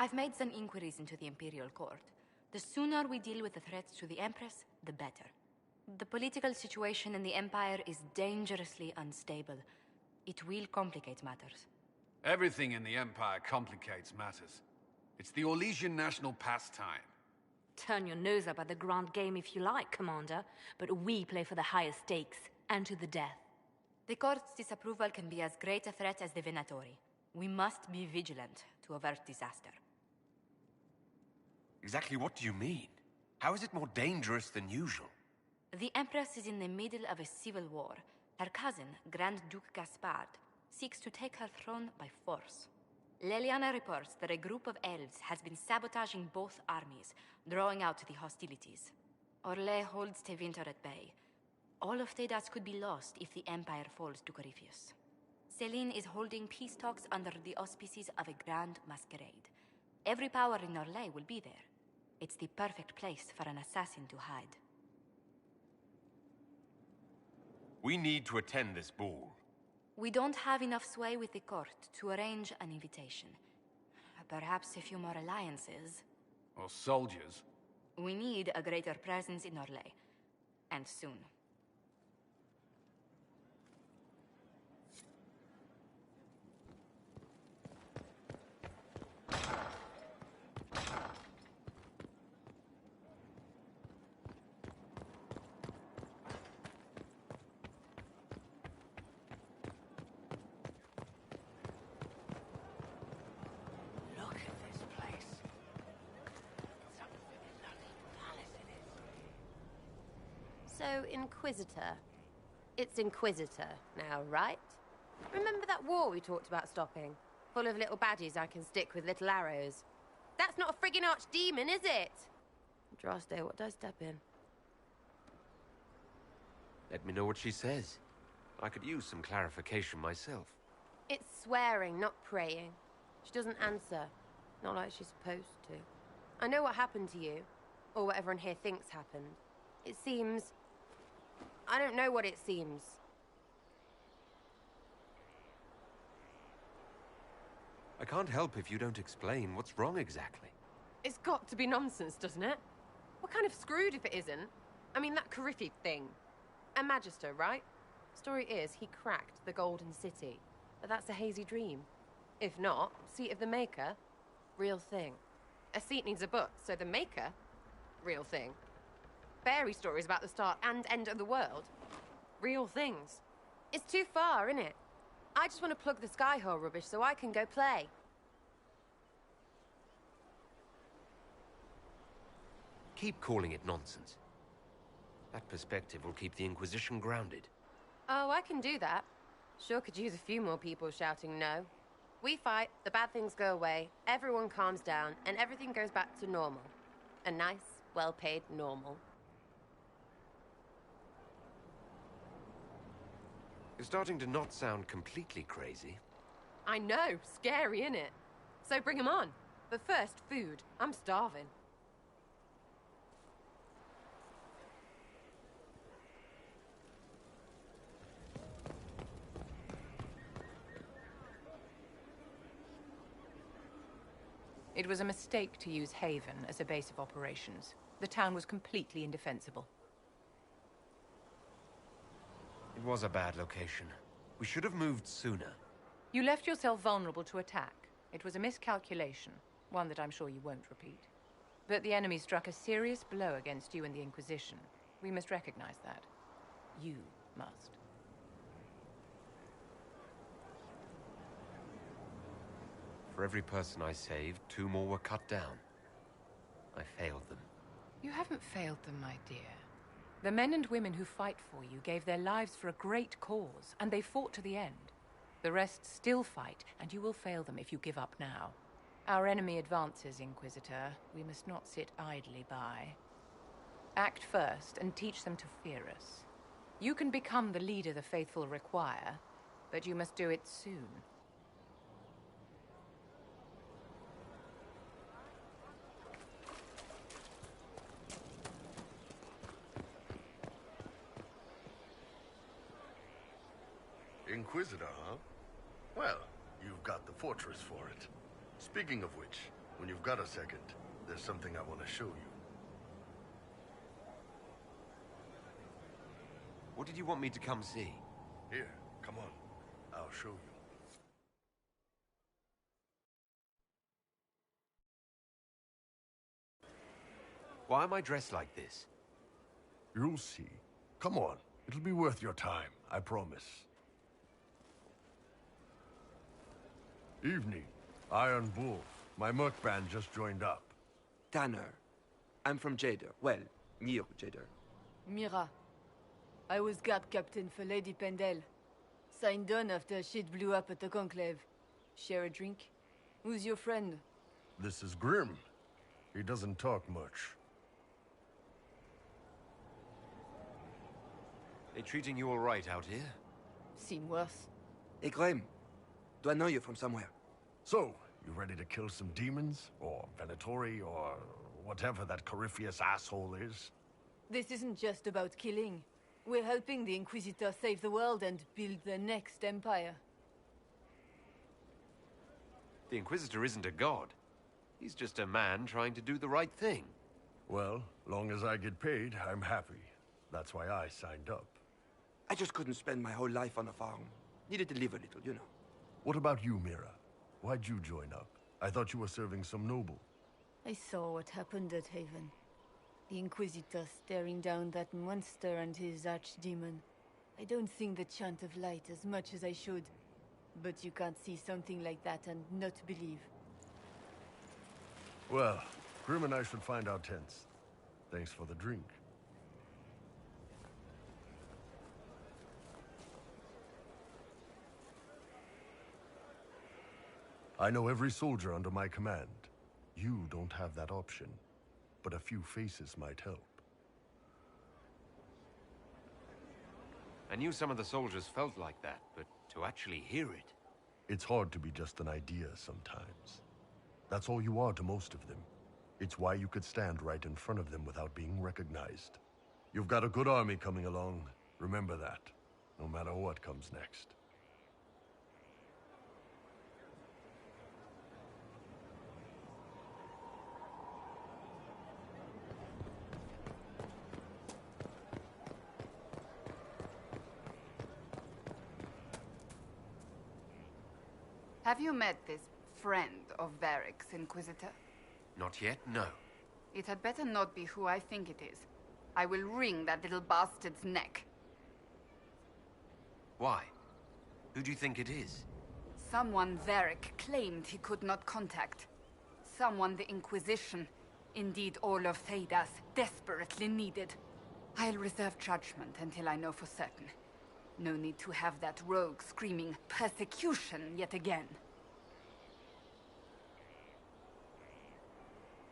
I've made some inquiries into the Imperial Court. The sooner we deal with the threats to the Empress, the better. The political situation in the Empire is dangerously unstable. It will complicate matters. Everything in the Empire complicates matters. It's the Orlesian national pastime. Turn your nose up at the grand game if you like, Commander, but we play for the highest stakes, and to the death. The Court's disapproval can be as great a threat as the Venatori. We must be vigilant to avert disaster. Exactly what do you mean? How is it more dangerous than usual? The Empress is in the middle of a civil war. Her cousin, Grand Duke Gaspard, seeks to take her throne by force. Leliana reports that a group of elves has been sabotaging both armies, drawing out the hostilities. Orlais holds Tevinter at bay. All of Thedas could be lost if the Empire falls to Corypheus. Celine is holding peace talks under the auspices of a grand masquerade. Every power in Orlais will be there. It's the perfect place for an assassin to hide. We need to attend this ball. We don't have enough sway with the court to arrange an invitation. Perhaps a few more alliances. Or soldiers. We need a greater presence in Orlais. And soon. So, Inquisitor. It's Inquisitor now, right? Remember that war we talked about stopping? Full of little baddies I can stick with little arrows. That's not a friggin' archdemon, is it? Droste, what did I step in? Let me know what she says. I could use some clarification myself. It's swearing, not praying. She doesn't answer. Not like she's supposed to. I know what happened to you. Or what everyone here thinks happened. It seems... I don't know what it seems. I can't help if you don't explain what's wrong exactly. It's got to be nonsense, doesn't it? We're kind of screwed if it isn't. I mean, that Corypheus thing. A Magister, right? Story is, he cracked the Golden City. But that's a hazy dream. If not, Seat of the Maker, real thing. A seat needs a book, so the Maker, real thing. Fairy stories about the start and end of the world, real things. It's too far, innit? I just want to plug the Skyhole rubbish so I can go play. Keep calling it nonsense. That perspective will keep the Inquisition grounded. Oh, I can do that. Sure could use a few more people shouting no. We fight, the bad things go away, everyone calms down, and everything goes back to normal. A nice, well-paid normal. You're starting to not sound completely crazy. I know, scary, innit? So bring 'em on. But first, food. I'm starving. It was a mistake to use Haven as a base of operations. The town was completely indefensible. It was a bad location. We should have moved sooner. You left yourself vulnerable to attack. It was a miscalculation, one that I'm sure you won't repeat. But the enemy struck a serious blow against you and the Inquisition. We must recognize that. You must. For every person I saved, 2 more were cut down. I failed them. You haven't failed them, my dear. The men and women who fight for you gave their lives for a great cause, and they fought to the end. The rest still fight, and you will fail them if you give up now. Our enemy advances, Inquisitor. We must not sit idly by. Act first, and teach them to fear us. You can become the leader the faithful require, but you must do it soon. Inquisitor, huh? Well, you've got the fortress for it. Speaking of which, When you've got a second, there's something I want to show you. What did you want me to come see? Here, come on. I'll show you. Why am I dressed like this? You'll see. Come on. It'll be worth your time, I promise. Evening. Iron Bull. My merc band just joined up. Tanner. I'm from Jader. Well, near Jader. Mira. I was guard captain for Lady Pendel. Signed on after shit blew up at the Conclave. Share a drink? Who's your friend? This is Grim. He doesn't talk much. They treating you all right out here? Seen worse. Hey, Graham. Do I know you from somewhere? So, you ready to kill some demons? Or Venatori, or whatever that Corypheus asshole is? This isn't just about killing. We're helping the Inquisitor save the world and build the next empire. The Inquisitor isn't a god. He's just a man trying to do the right thing. Well, long as I get paid, I'm happy. That's why I signed up. I just couldn't spend my whole life on a farm. Needed to live a little, you know. What about you, Mira? Why'd you join up? I thought you were serving some noble. I saw what happened at Haven. The Inquisitor staring down that monster and his archdemon. I don't think the chant of light as much as I should. But you can't see something like that and not believe. Well, Grim and I should find our tents. Thanks for the drink. I know every soldier under my command. You don't have that option, but a few faces might help. I knew some of the soldiers felt like that, but to actually hear it... It's hard to be just an idea sometimes. That's all you are to most of them. It's why you could stand right in front of them without being recognized. You've got a good army coming along. Remember that, no matter what comes next. Have you met this friend of Varric's, Inquisitor? Not yet, no. It had better not be who I think it is. I will wring that little bastard's neck. Why? Who do you think it is? Someone Varric claimed he could not contact. Someone the Inquisition, indeed all of Thedas, desperately needed. I'll reserve judgment until I know for certain. No need to have that rogue screaming persecution yet again.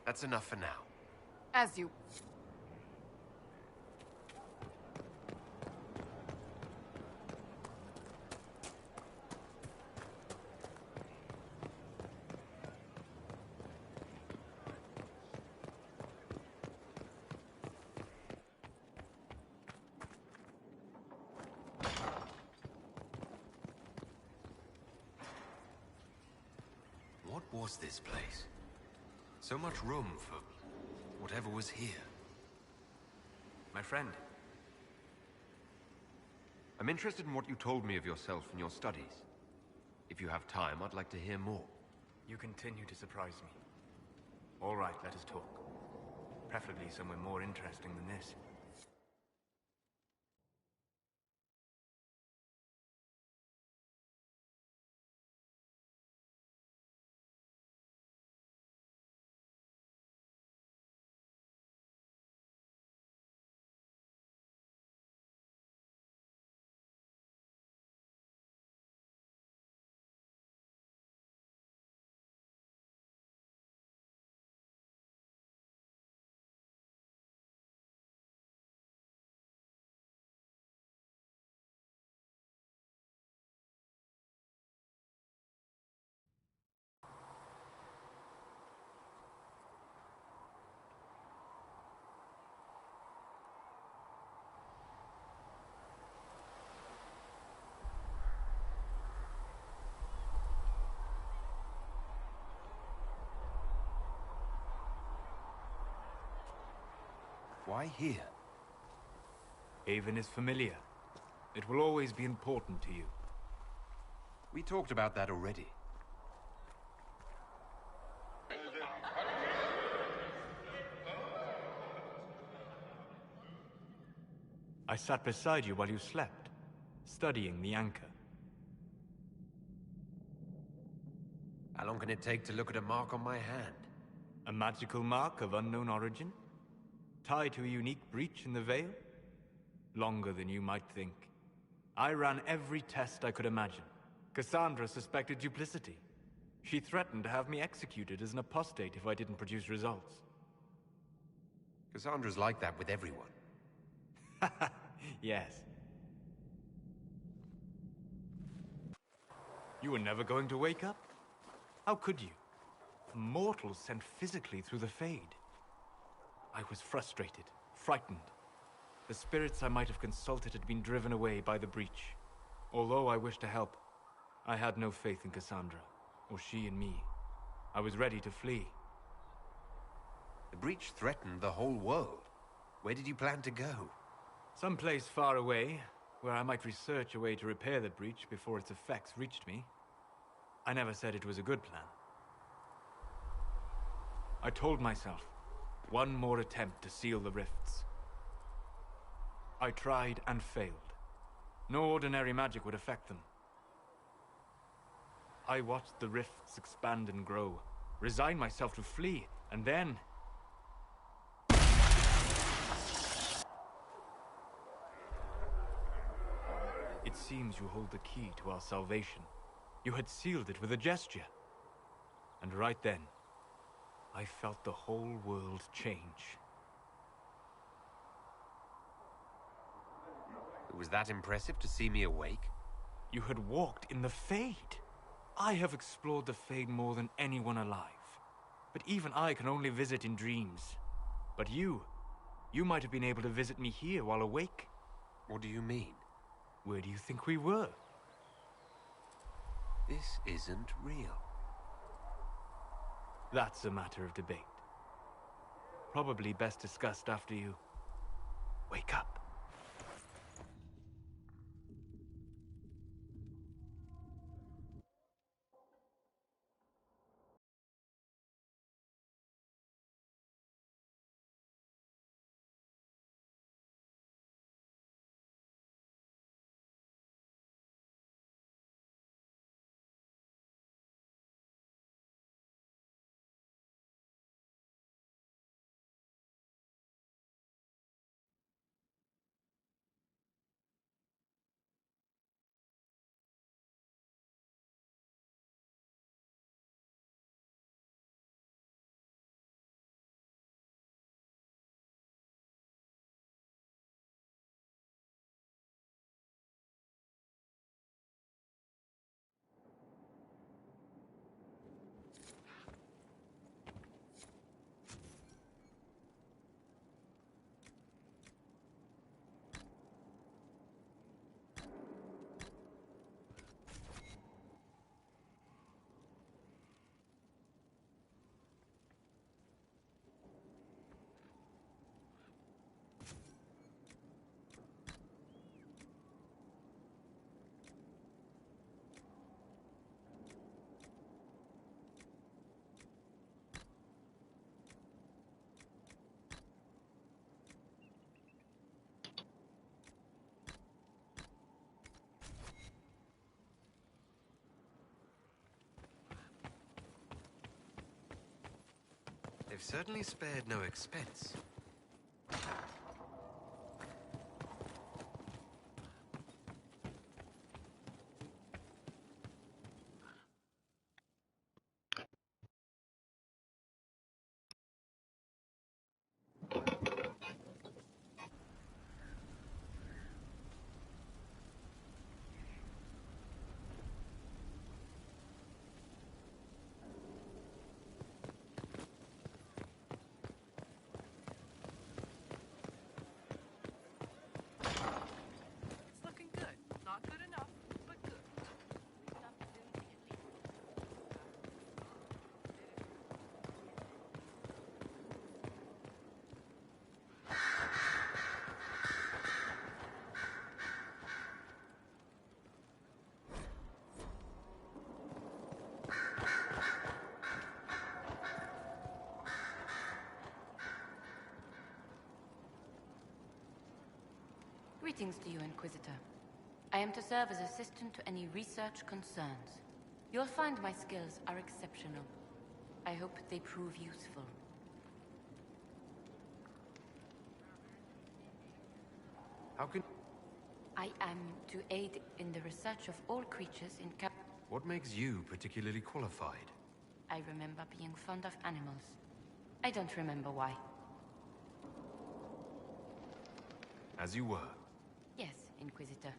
That's enough for now. As you... What was this place? So much room for whatever was here. My friend. I'm interested in what you told me of yourself and your studies. If you have time, I'd like to hear more. You continue to surprise me. All right, let us talk. Preferably somewhere more interesting than this. Why here? Haven is familiar. It will always be important to you. We talked about that already. I sat beside you while you slept, studying the anchor. How long can it take to look at a mark on my hand? A magical mark of unknown origin? Tied to a unique breach in the veil? Longer than you might think. I ran every test I could imagine. Cassandra suspected duplicity. She threatened to have me executed as an apostate if I didn't produce results. Cassandra's like that with everyone. Yes. You were never going to wake up? How could you? A mortal sent physically through the Fade. I was frustrated, frightened. The spirits I might have consulted had been driven away by the breach. Although I wished to help, I had no faith in Cassandra, or she in me. I was ready to flee. The breach threatened the whole world. Where did you plan to go? Someplace far away, where I might research a way to repair the breach before its effects reached me. I never said it was a good plan. I told myself, one more attempt to seal the rifts. I tried and failed. No ordinary magic would affect them. I watched the rifts expand and grow, resigned myself to flee, and then... It seems you hold the key to our salvation. You had sealed it with a gesture. And right then, I felt the whole world change. It was that impressive to see me awake? You had walked in the Fade. I have explored the Fade more than anyone alive. But even I can only visit in dreams. But you might have been able to visit me here while awake. What do you mean? Where do you think we were? This isn't real. That's a matter of debate. Probably best discussed after you wake up. They've certainly spared no expense. Greetings to you, Inquisitor. I am to serve as assistant to any research concerns. You'll find my skills are exceptional. I hope they prove useful. How can... I am to aid in the research of all creatures in cap... What makes you particularly qualified? I remember being fond of animals. I don't remember why. As you were. Yes, Inquisitor.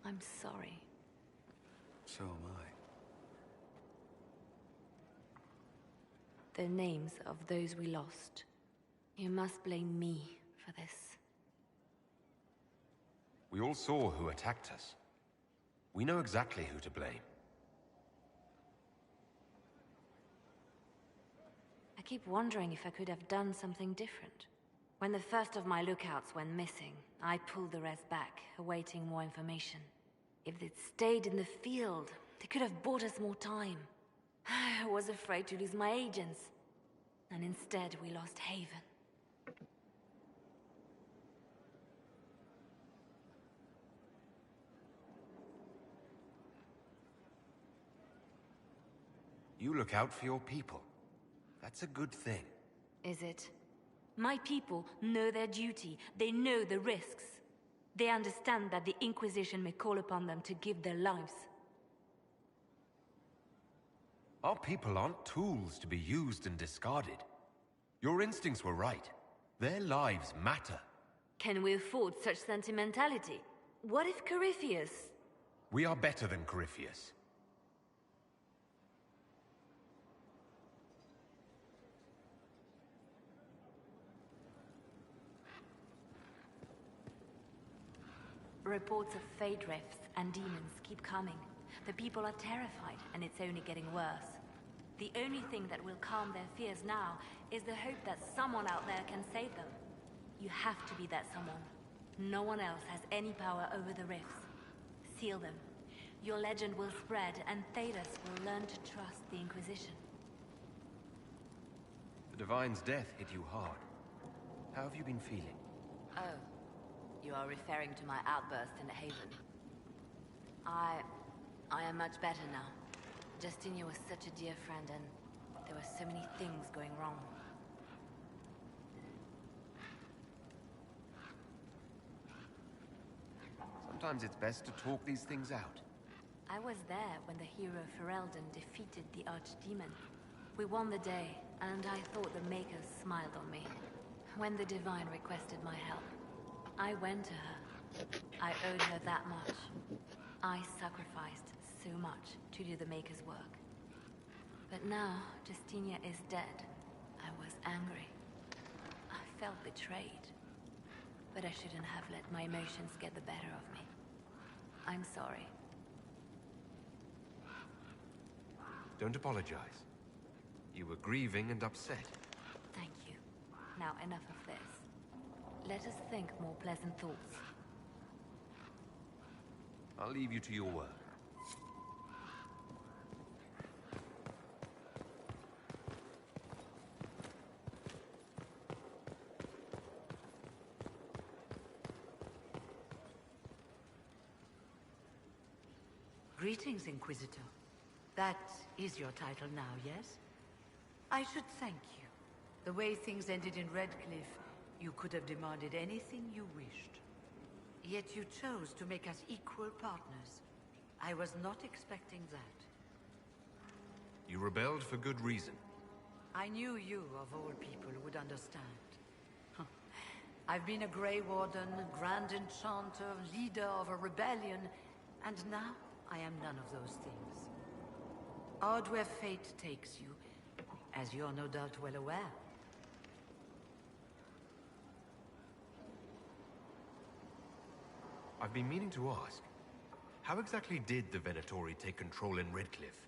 I'm sorry. So am I. The names of those we lost. You must blame me for this. We all saw who attacked us. We know exactly who to blame. I keep wondering if I could have done something different. When the first of my lookouts went missing, I pulled the rest back, awaiting more information. If they'd stayed in the field, they could have bought us more time. I was afraid to lose my agents. And instead, we lost Haven. You look out for your people. That's a good thing. Is it? My people know their duty. They know the risks. They understand that the Inquisition may call upon them to give their lives. Our people aren't tools to be used and discarded. Your instincts were right. Their lives matter. Can we afford such sentimentality? What if Corypheus... We are better than Corypheus. Reports of fade rifts and demons keep coming. The people are terrified, and it's only getting worse. The only thing that will calm their fears now is the hope that someone out there can save them. You have to be that someone. No one else has any power over the rifts. Seal them. Your legend will spread, and Thedas will learn to trust the Inquisition. The Divine's death hit you hard. How have you been feeling? Oh, you are referring to my outburst in Haven. I am much better now. Justinia was such a dear friend, and there were so many things going wrong. Sometimes it's best to talk these things out. I was there when the hero Ferelden defeated the Archdemon. We won the day, and I thought the Makers smiled on me. When the Divine requested my help, I went to her. I owed her that much. I sacrificed so much to do the Maker's work. But now, Justinia is dead. I was angry. I felt betrayed. But I shouldn't have let my emotions get the better of me. I'm sorry. Don't apologize. You were grieving and upset. Thank you. Now enough of this. Let us think more pleasant thoughts. I'll leave you to your work. Greetings, Inquisitor. That is your title now, yes? I should thank you. The way things ended in Redcliffe, you could have demanded anything you wished. Yet you chose to make us equal partners. I was not expecting that. You rebelled for good reason. I knew you, of all people, would understand. I've been a Grey Warden, Grand Enchanter, leader of a rebellion, and now I am none of those things. Odd where fate takes you, as you're no doubt well aware. I've been meaning to ask, how exactly did the Venatori take control in Redcliffe?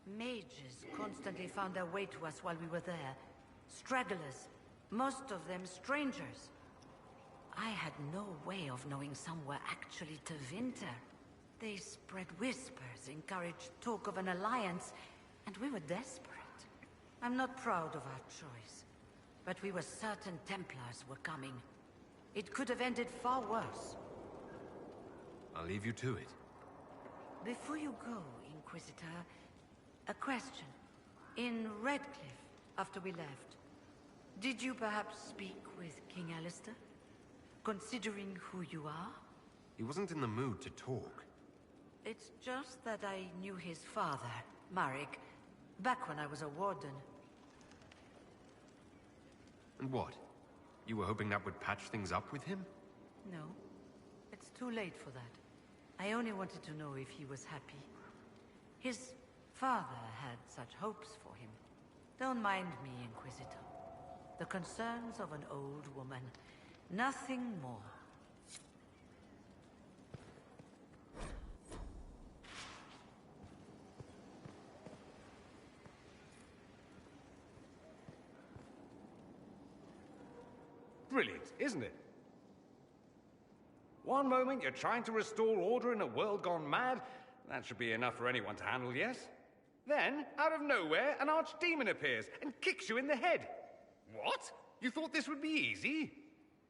Mages constantly found their way to us while we were there. Stragglers, most of them strangers. I had no way of knowing some were actually Tevinter. They spread whispers, encouraged talk of an alliance, and we were desperate. I'm not proud of our choice, but we were certain Templars were coming. It could have ended far worse. I'll leave you to it. Before you go, Inquisitor, a question. In Redcliffe, after we left, did you perhaps speak with King Alistair? Considering who you are? He wasn't in the mood to talk. It's just that I knew his father, Marek, back when I was a warden. And what? You were hoping that would patch things up with him? No. It's too late for that. I only wanted to know if he was happy. His father had such hopes for him. Don't mind me, Inquisitor. The concerns of an old woman. Nothing more. Brilliant, isn't it? One moment you're trying to restore order in a world gone mad. That should be enough for anyone to handle, yes? Then, out of nowhere, an archdemon appears and kicks you in the head. What? You thought this would be easy?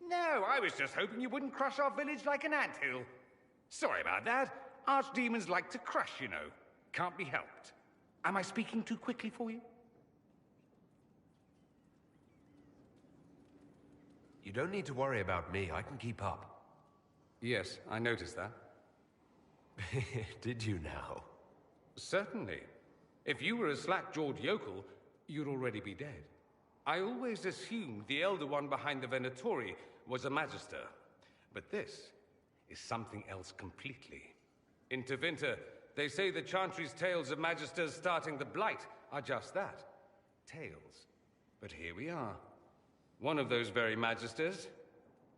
No, I was just hoping you wouldn't crush our village like an anthill. Sorry about that. Archdemons like to crush, you know. Can't be helped. Am I speaking too quickly for you? You don't need to worry about me. I can keep up. Yes, I noticed that. Did you now? Certainly. If you were a slack-jawed yokel, you'd already be dead. I always assumed the Elder One behind the Venatori was a Magister. But this is something else completely. In Tevinter, they say the Chantry's tales of Magisters starting the Blight are just that. Tales. But here we are. One of those very Magisters.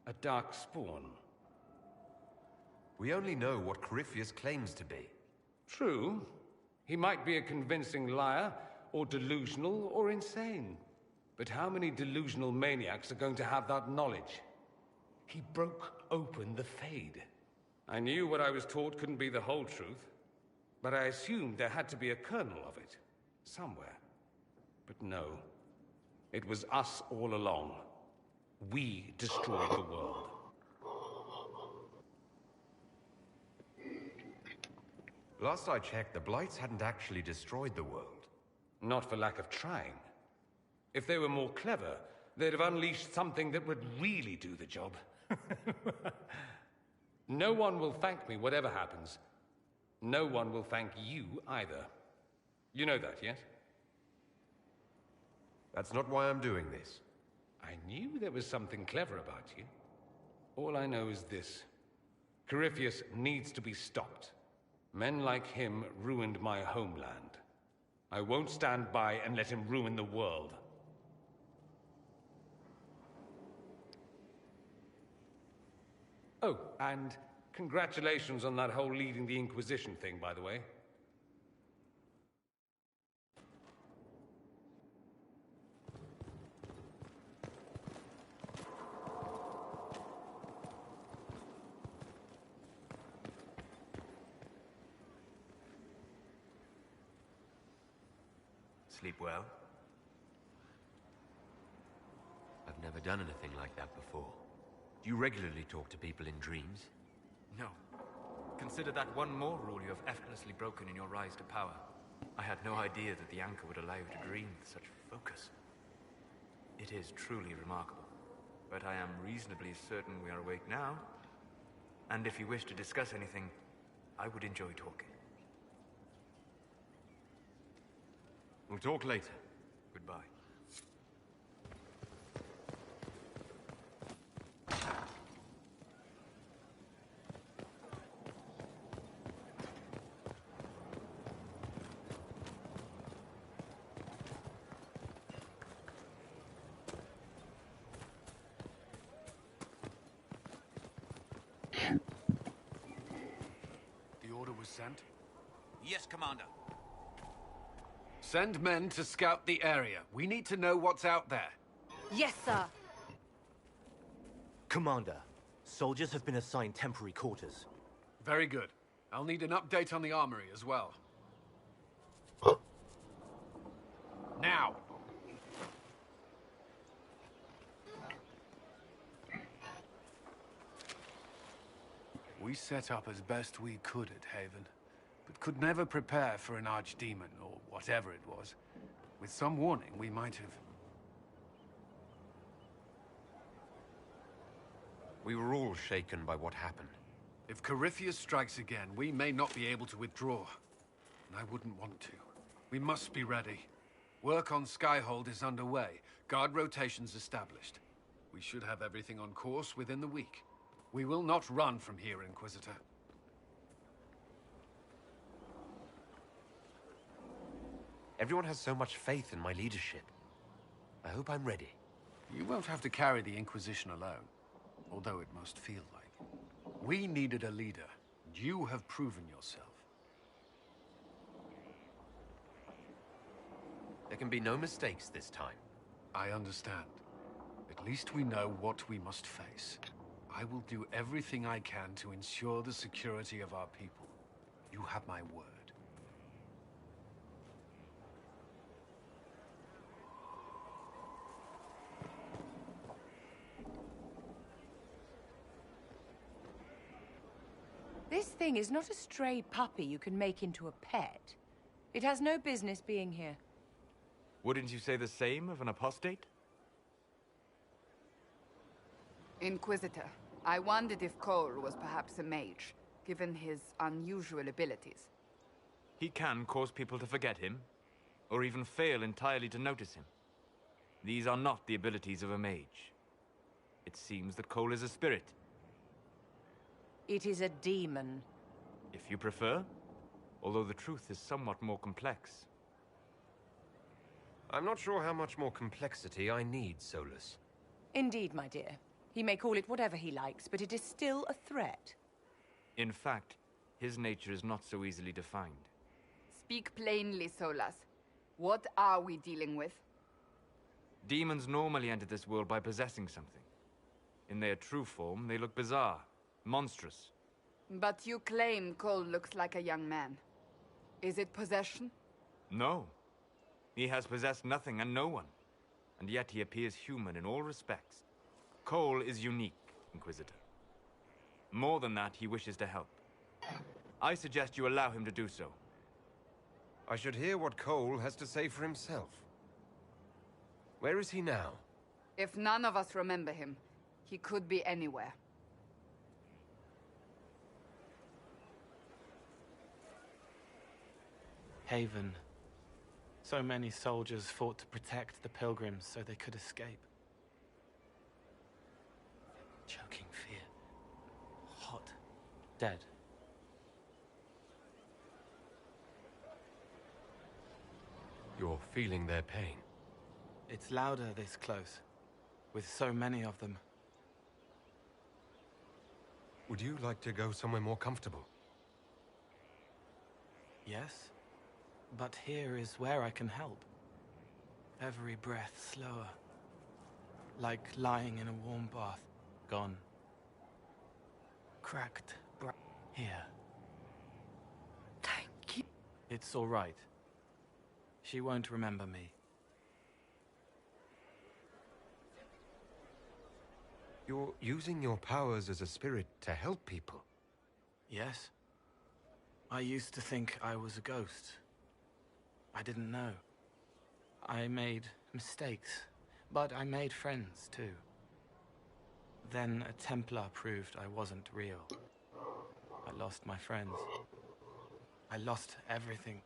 A dark spawn. We only know what Corypheus claims to be. True. He might be a convincing liar, or delusional, or insane. But how many delusional maniacs are going to have that knowledge? He broke open the Fade. I knew what I was taught couldn't be the whole truth, but I assumed there had to be a kernel of it, somewhere. But no. It was us all along. We destroyed the world. Last I checked, the Blights hadn't actually destroyed the world. Not for lack of trying. If they were more clever, they'd have unleashed something that would really do the job. No one will thank me, whatever happens. No one will thank you either. You know that, yes? That's not why I'm doing this. I knew there was something clever about you. All I know is this. Corypheus needs to be stopped. Men like him ruined my homeland. I won't stand by and let him ruin the world. Oh, and congratulations on that whole leading the Inquisition thing, by the way. Sleep well? I've never done anything like that before. Do you regularly talk to people in dreams? No. Consider that one more rule you have effortlessly broken in your rise to power. I had no idea that the anchor would allow you to dream with such focus. It is truly remarkable. But I am reasonably certain we are awake now. And if you wish to discuss anything, I would enjoy talking. We'll talk later. Goodbye. The order was sent? Yes, Commander. Send men to scout the area. We need to know what's out there. Yes, sir. Commander, soldiers have been assigned temporary quarters. Very good. I'll need an update on the armory as well. Now! We set up as best we could at Haven, but could never prepare for an archdemon, or whatever it was. With some warning, we might have... We were all shaken by what happened. If Corypheus strikes again, we may not be able to withdraw. And I wouldn't want to. We must be ready. Work on Skyhold is underway. Guard rotations established. We should have everything on course within the week. We will not run from here, Inquisitor. Everyone has so much faith in my leadership. I hope I'm ready. You won't have to carry the Inquisition alone, although it must feel like it. We needed a leader. You have proven yourself. There can be no mistakes this time. I understand. At least we know what we must face. I will do everything I can to ensure the security of our people. You have my word. This thing is not a stray puppy you can make into a pet. It has no business being here. Wouldn't you say the same of an apostate? Inquisitor, I wondered if Cole was perhaps a mage, given his unusual abilities. He can cause people to forget him, or even fail entirely to notice him. These are not the abilities of a mage. It seems that Cole is a spirit. It is a demon. If you prefer, although the truth is somewhat more complex. I'm not sure how much more complexity I need, Solus. Indeed, my dear. He may call it whatever he likes, but it is still a threat. In fact, his nature is not so easily defined. Speak plainly, Solas. What are we dealing with? Demons normally enter this world by possessing something. In their true form, they look bizarre, monstrous. But you claim Cole looks like a young man. Is it possession? No. He has possessed nothing and no one. And yet he appears human in all respects. Cole is unique, Inquisitor. More than that, he wishes to help. I suggest you allow him to do so. I should hear what Cole has to say for himself. Where is he now? If none of us remember him, he could be anywhere. Haven. So many soldiers fought to protect the pilgrims so they could escape. Choking fear. Hot. Dead. You're feeling their pain. It's louder this close, with so many of them. Would you like to go somewhere more comfortable? Yes, but here is where I can help. Every breath slower. Like lying in a warm bath. Gone. Cracked here. Thank you. It's all right. She won't remember me. You're using your powers as a spirit to help people. Yes. I used to think I was a ghost. I didn't know. I made mistakes, but I made friends too. Then a Templar proved I wasn't real. I lost my friends. I lost everything.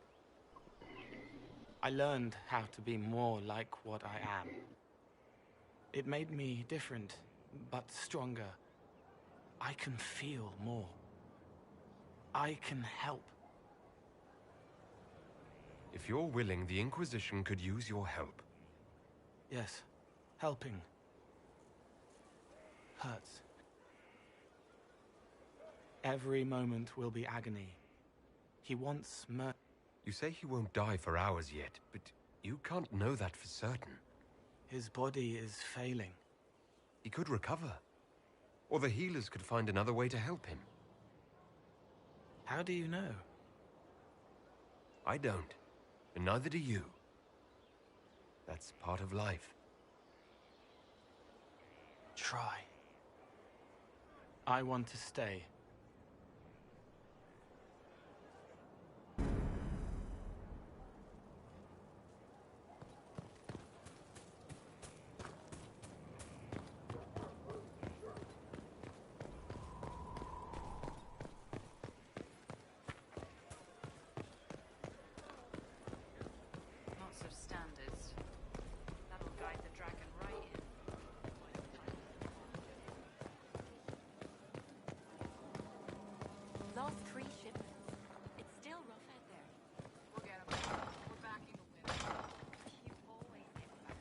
I learned how to be more like what I am. It made me different, but stronger. I can feel more. I can help. If you're willing, the Inquisition could use your help. Yes, helping. Hurts. Every moment will be agony. He wants mercy. You say he won't die for hours yet, but you can't know that for certain. His body is failing. He could recover. Or the healers could find another way to help him. How do you know? I don't, and neither do you. That's part of life. Try. I want to stay. Lots of standards. That'll guide the dragon right in. Lost 3 shipments. It's still rough out there. We'll get 'em. We're backing the women. You always get back.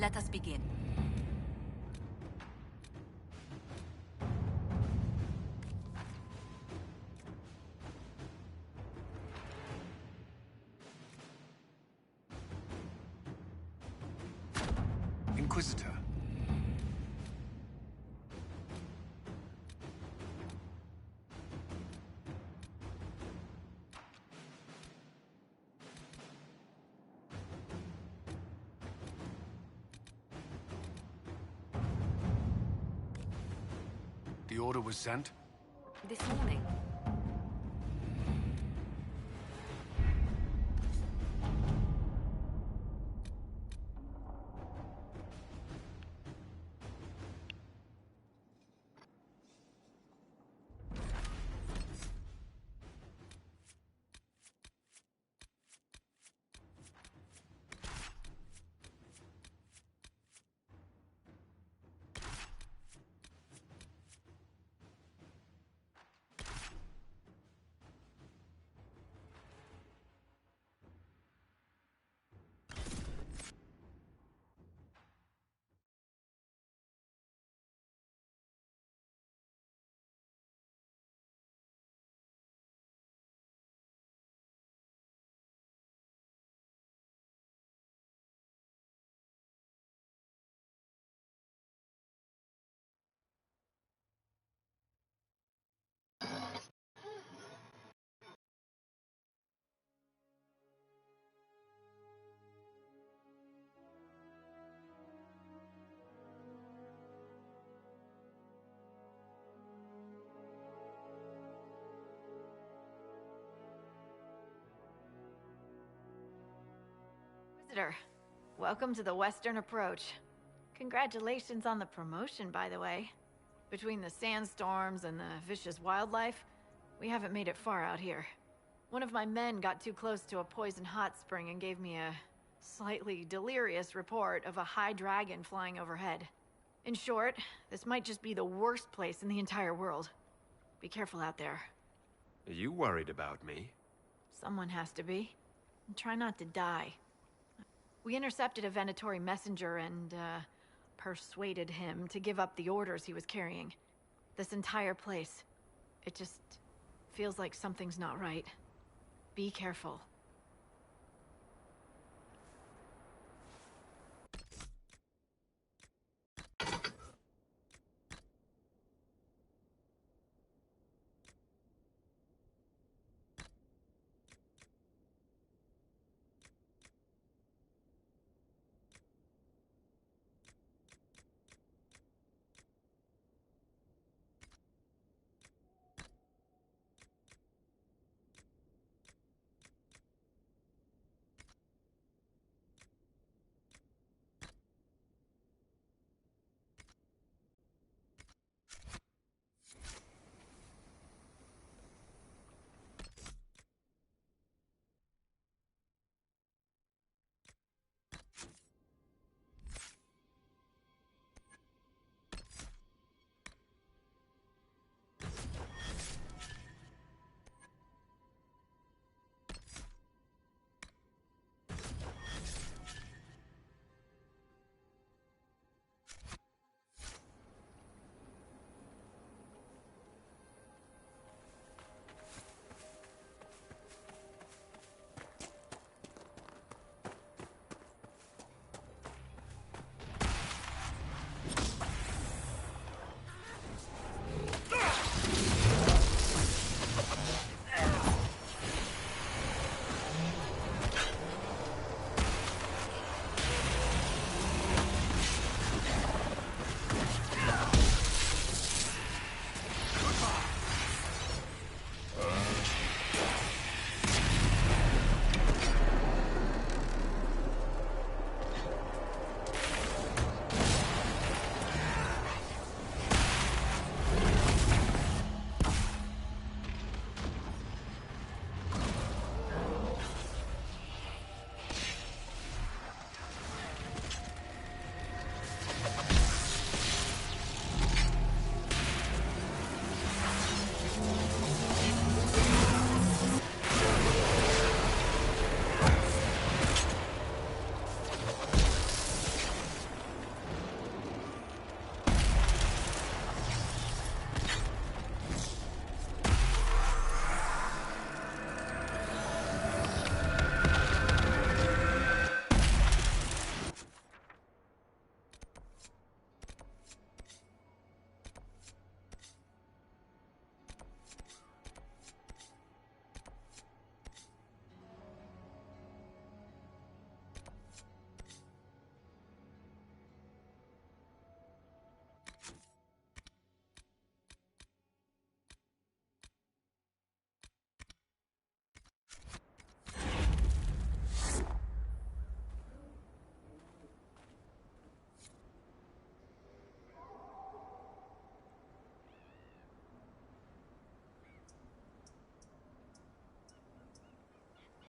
Let us begin. Inquisitor. The order was sent? This morning. Visitor, welcome to the Western Approach. Congratulations on the promotion, by the way. Between the sandstorms and the vicious wildlife, we haven't made it far out here. One of my men got too close to a poison hot spring and gave me a slightly delirious report of a high dragon flying overhead. In short, this might just be the worst place in the entire world. Be careful out there. Are you worried about me? Someone has to be. And try not to die. We intercepted a Venatori messenger and, persuaded him to give up the orders he was carrying. This entire place, it just feels like something's not right. Be careful.